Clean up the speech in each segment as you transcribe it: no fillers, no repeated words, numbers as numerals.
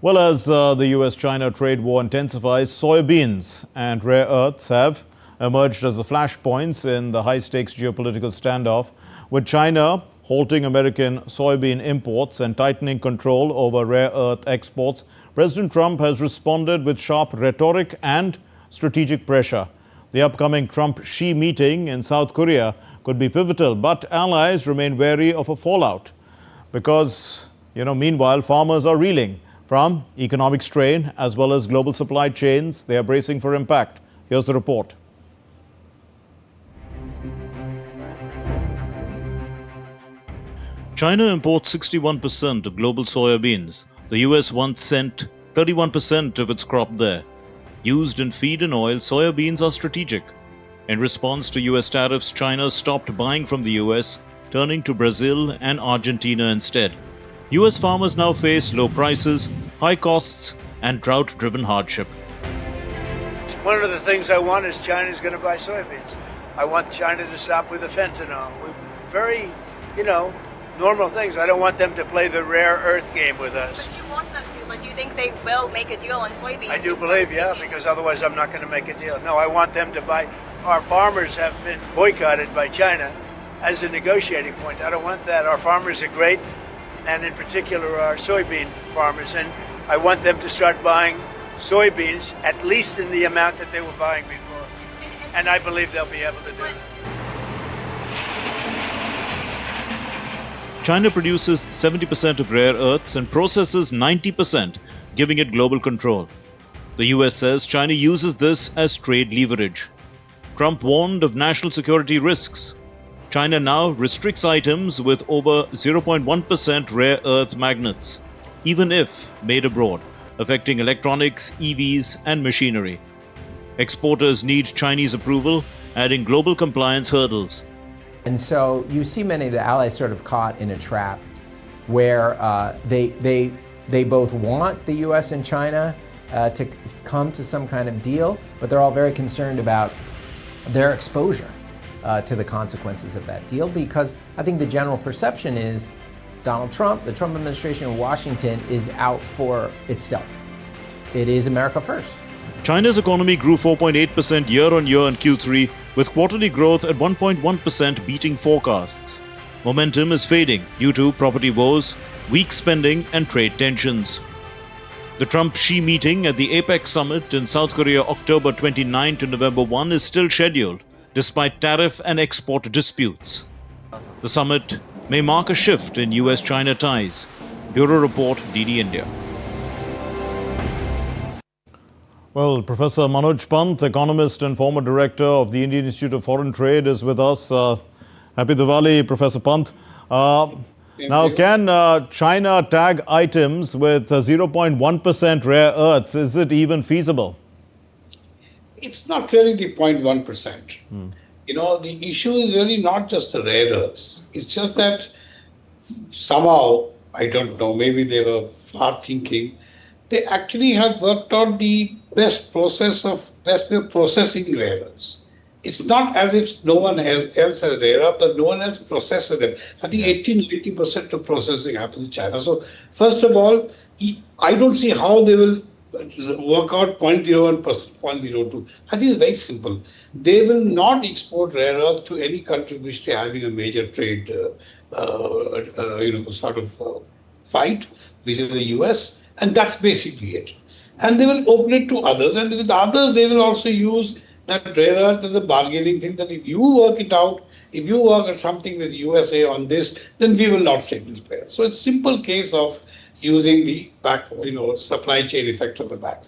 Well, as the US-China trade war intensifies, soybeans and rare earths have emerged as the flashpoints in the high-stakes geopolitical standoff, with China halting American soybean imports and tightening control over rare earth exports. President Trump has responded with sharp rhetoric and strategic pressure. The upcoming Trump-Xi meeting in South Korea could be pivotal, but allies remain wary of a fallout because, meanwhile, farmers are reeling from economic strain as well as global supply chains. They are bracing for impact. Here's the report. China imports 61% of global soybeans. The US once sent 31% of its crop there. Used in feed and oil, soybeans are strategic. In response to US tariffs, China stopped buying from the US, turning to Brazil and Argentina instead. US farmers now face low prices, high costs, and drought-driven hardship. One of the things I want is China's going to buy soybeans. I want China to stop with the fentanyl. Very, normal things. I don't want them to play the rare earth game with us. But you want them to, but do you think they will make a deal on soybeans? I do believe, because otherwise I'm not going to make a deal. No, I want them to buy. Our farmers have been boycotted by China as a negotiating point. I don't want that. Our farmers are great, and in particular our soybean farmers, and I want them to start buying soybeans at least in the amount that they were buying before, and I believe they'll be able to do it. China produces 70% of rare earths and processes 90%, giving it global control. The US says China uses this as trade leverage. Trump warned of national security risks. China now restricts items with over 0.1% rare earth magnets, even if made abroad, affecting electronics, EVs, and machinery. Exporters need Chinese approval, adding global compliance hurdles. And so you see many of the allies sort of caught in a trap where they both want the US and China to come to some kind of deal, but they're all very concerned about their exposure to the consequences of that deal, because I think the general perception is Donald Trump, the Trump administration in Washington, is out for itself. It is America first. China's economy grew 4.8% year-on-year in Q3, with quarterly growth at 1.1% beating forecasts. Momentum is fading due to property woes, weak spending, and trade tensions. The Trump-Xi meeting at the APEC summit in South Korea October 29 to November 1 is still scheduled, despite tariff and export disputes. The summit may mark a shift in US-China ties. Bureau Report, DD India. Well, Professor Manoj Pant, economist and former director of the Indian Institute of Foreign Trade, is with us. Happy Diwali, Professor Pant. Now, can China tag items with 0.1% rare earths? Is it even feasible? It's not really the 0.1%. The issue is really not just the rare earths. It's just that somehow, I don't know, maybe they were far thinking, they actually have worked out the best way of processing rare earths. It's not as if no one else has rare earth, but no one else processes them. I think 80% of processing happens in China. So first of all, I don't see how they will work out 0.01%, 0.02. I think it's very simple. They will not export rare earth to any country which they are having a major trade fight, which is the US, and that's basically it. And they will open it to others, and with others they will also use that rare earth as a bargaining thing, that if you work it out, if you work at something with USA on this, then we will not take this player. So it's a simple case of using the back, supply chain effect on the back.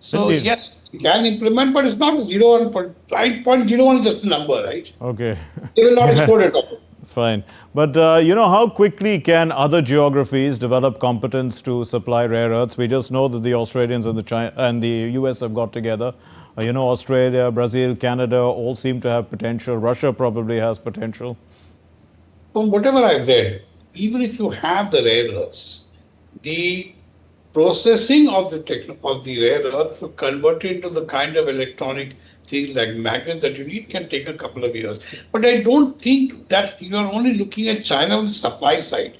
So yes, you can implement, but it's not 0.01 is just a number, right? Okay. They will not export it all. Fine. But, how quickly can other geographies develop competence to supply rare earths? We just know that the Australians and the US have got together. Australia, Brazil, Canada all seem to have potential. Russia probably has potential. From whatever I've read, even if you have the rare earths, the processing of the rare earth to convert it into the kind of electronic things like magnets that you need can take a couple of years. But I don't think you are only looking at China on the supply side.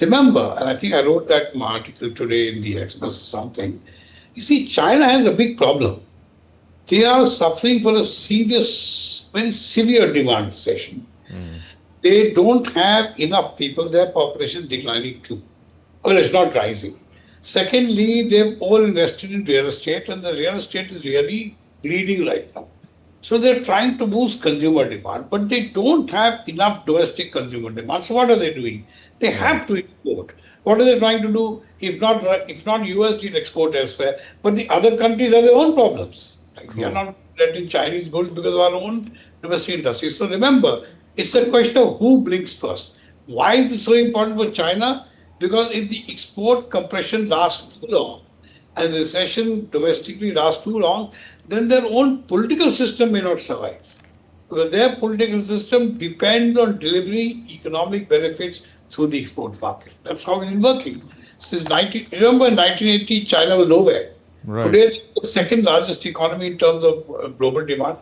Remember, and I think I wrote that article today in the Express or something, you see, China has a big problem. They are suffering for a very severe demand recession. They don't have enough people, their population declining too. Well, it's not rising. Secondly, they've all invested in real estate, and the real estate is really bleeding right now. So they're trying to boost consumer demand, but they don't have enough domestic consumer demand. So what are they doing? They have to export. What are they trying to do? If not US, will export elsewhere. But the other countries have their own problems. Like we are not letting Chinese goods because of our own domestic industry. So remember, it's a question of who blinks first. Why is this so important for China? Because if the export compression lasts too long and recession domestically lasts too long, then their own political system may not survive. Because their political system depends on delivering economic benefits through the export market. That's how it's been working. Remember in 1980, China was nowhere. Right. Today, they're the second largest economy in terms of global demand.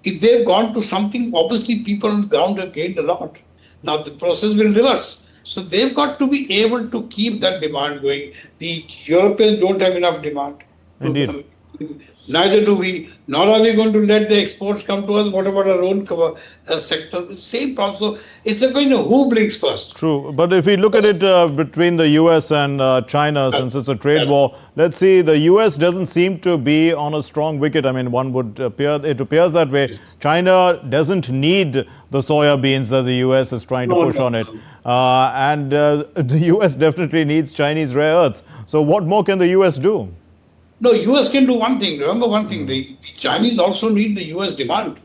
If they've gone to something, obviously people on the ground have gained a lot. Now the process will reverse. So they've got to be able to keep that demand going. The Europeans don't have enough demand. Indeed. Neither do we. Nor are we going to let the exports come to us. What about our own sector? The same problem. So it's a question of who blinks first. True. But if we look at it between the US and China, since it's a trade war, let's see, the US doesn't seem to be on a strong wicket. I mean, it appears that way. China doesn't need the soyabeans that the US is trying to push on it. And the US definitely needs Chinese rare earths. So what more can the US do? No, US can do one thing. Remember one thing, the Chinese also need the US demand.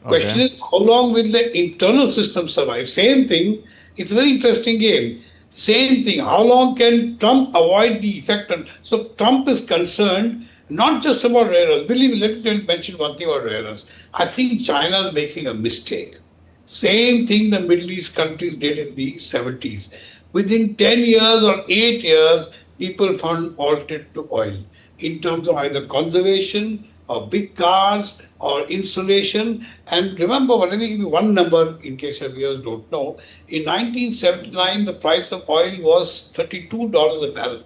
Question is, how long will the internal system survive? Same thing. It's a very interesting game. Same thing. How long can Trump avoid the effect? So Trump is concerned not just about rare earths. Believe me, let me mention one thing about rare earths. I think China is making a mistake. Same thing the Middle East countries did in the 70s. Within 10 years or 8 years, people found alternative to oil in terms of either conservation or big cars or insulation. And remember, let me give you one number in case your viewers don't know. In 1979, the price of oil was $32 a barrel.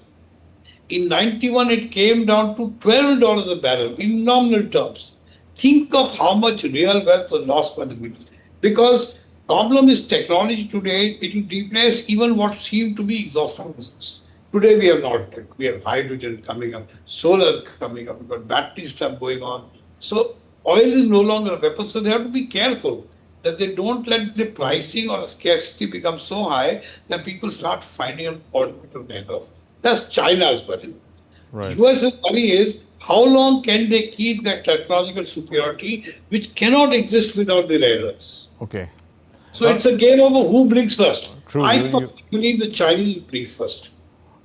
In 91, it came down to $12 a barrel in nominal terms. Think of how much real wealth was lost by the Middle East. Because problem is technology today, it will replace even what seemed to be exhaustive resources. Today we have not. We have hydrogen coming up, solar coming up, we've got battery stuff going on. So oil is no longer a weapon, so they have to be careful that they don't let the pricing or the scarcity become so high that people start finding an alternative thereof. That's China's worry. Right. US's worry is how long can they keep that technological superiority which cannot exist without the rare earths. Okay. So it's a game of who blinks first. True. I believe the Chinese will blink first.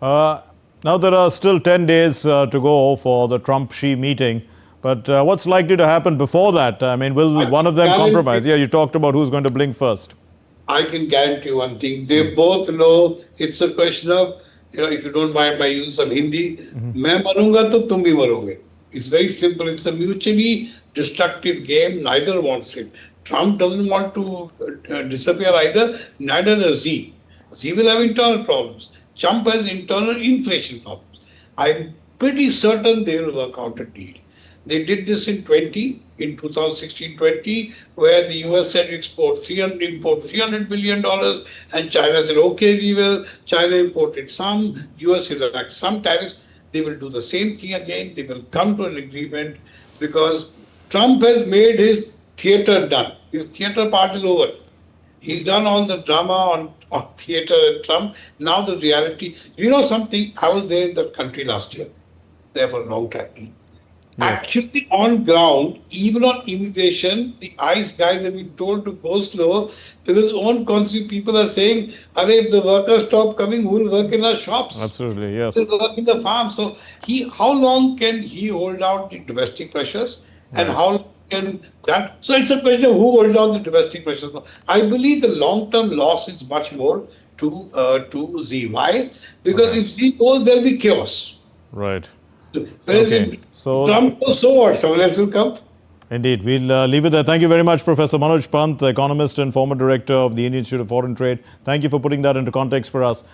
Now there are still 10 days to go for the Trump-Xi meeting. But what's likely to happen before that? I mean, will one of them compromise? Yeah, you talked about who's going to blink first. I can guarantee you one thing. They both know it's a question of, if you don't mind my use of Hindi, मैं मरूंगा तो तुम भी मरोगे. It's very simple. It's a mutually destructive game. Neither wants it. Trump doesn't want to disappear either. Neither does Xi. Xi will have internal problems. Trump has internal inflation problems. I'm pretty certain they will work out a deal. They did this in 2016-20, where the US said import $300 billion, and China said, okay, we will. China imported some, US relaxed some tariffs. They will do the same thing again. They will come to an agreement because Trump has made his theater done. His theater part is over. He's done all the drama on theater and Trump. Now the reality, you know something, I was there in the country last year, there for a long time. Yes. Actually on ground, even on immigration, the ICE guys have been told to go slow because own country people are saying, if the workers stop coming, who will work in our shops? Absolutely, yes. Who will work in the farm? So how long can he hold out the domestic pressures? And how can that? So it's a question of who holds out the domestic pressures. I believe the long-term loss is much more to Xi. Why? Because if Xi goes, there'll be chaos. Right. Okay. So Trump goes, so what? Someone else will come. Indeed. We'll leave it there. Thank you very much, Professor Manoj Pant, economist and former director of the Indian Institute of Foreign Trade. Thank you for putting that into context for us.